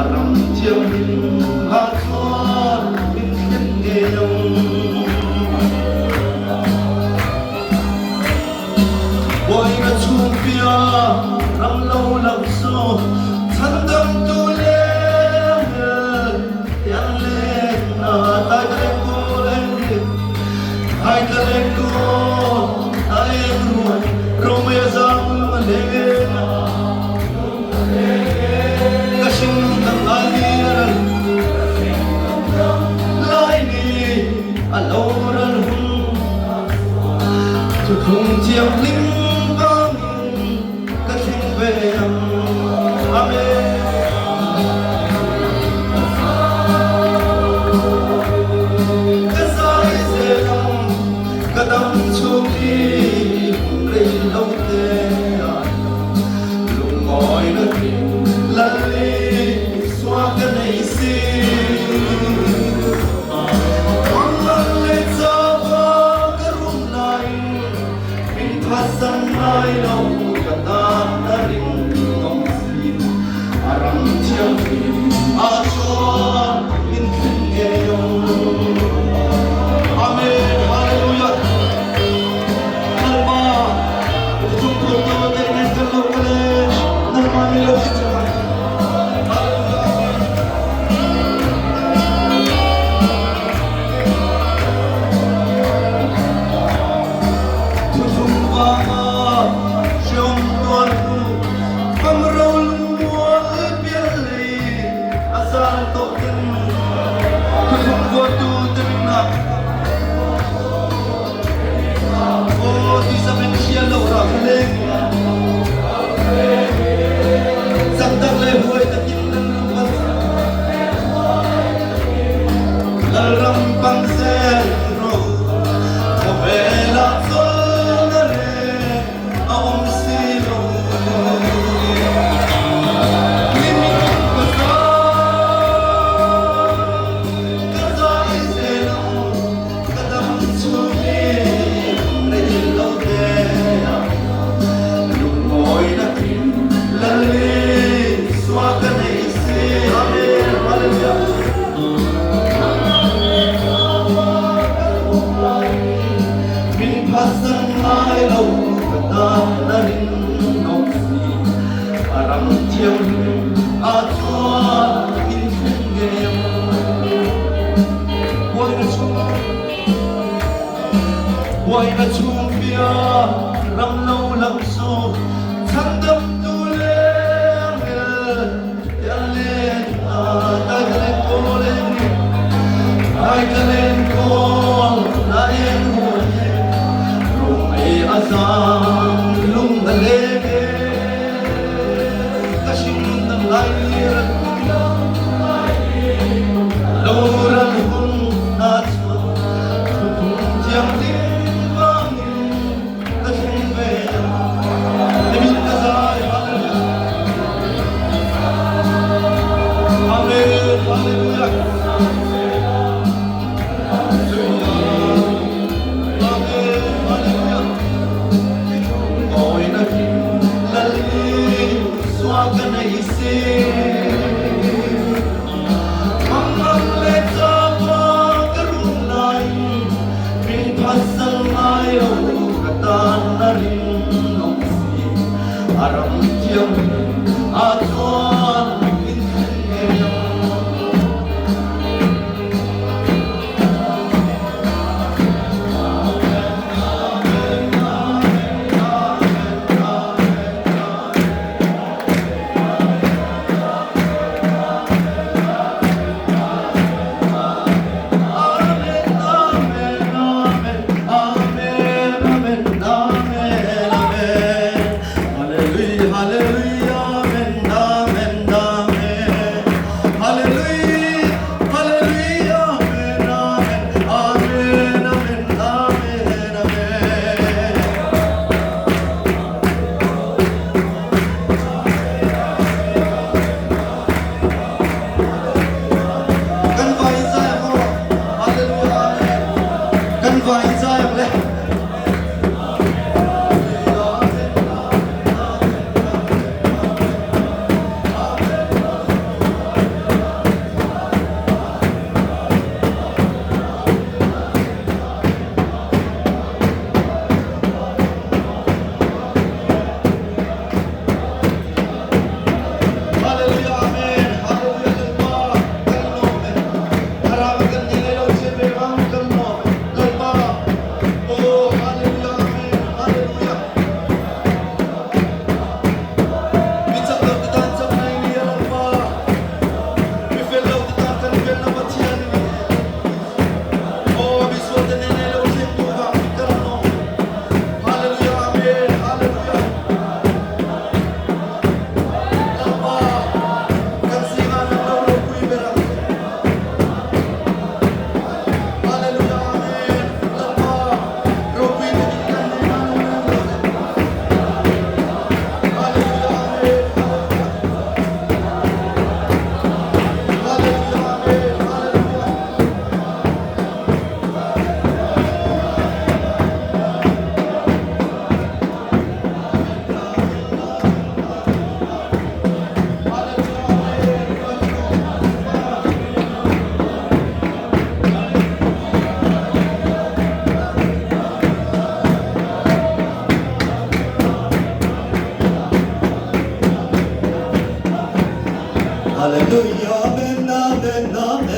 aram chiang hin ha chuan min khen nge nong boy na chung pia ram lo lam so chan dam tu le yang le na ta le ko le ai ta le ko ai ruai rome zam le na kashin dam ali lai ni aloran hum tu khung chiang lim bang kashin ve amen kadam chumi rei lo te lung ngoi na la le swa ka nei si on la le za ba ka rum nai min phasan nai lo ka ta na ring ngom si aram chiang a chwa min khen ge yo amen hallelujah Rampang sentro, ovela solare, aum silo. Kimi kaza, kaza iselo, kadam chumi, relo dea, lumoi na kim, lale, swaga neise, amen, hallelujah. Hasan mai lo ta na rin ngọc si aram chiang a chua in khen ge wai na chung pia ram lo lam so chan dam tu le ya le ta le ko le ai ta le ko na en azam lung dalege kashin dam lai loran hun atma kun jiang lim bang kashin ve demin kazai amen hallelujah swaga nei si amam le za ba ka rum nai min phasal mai lo ka ta na rin no si aram chiang a chuan min khen ge Amen, amen, amen.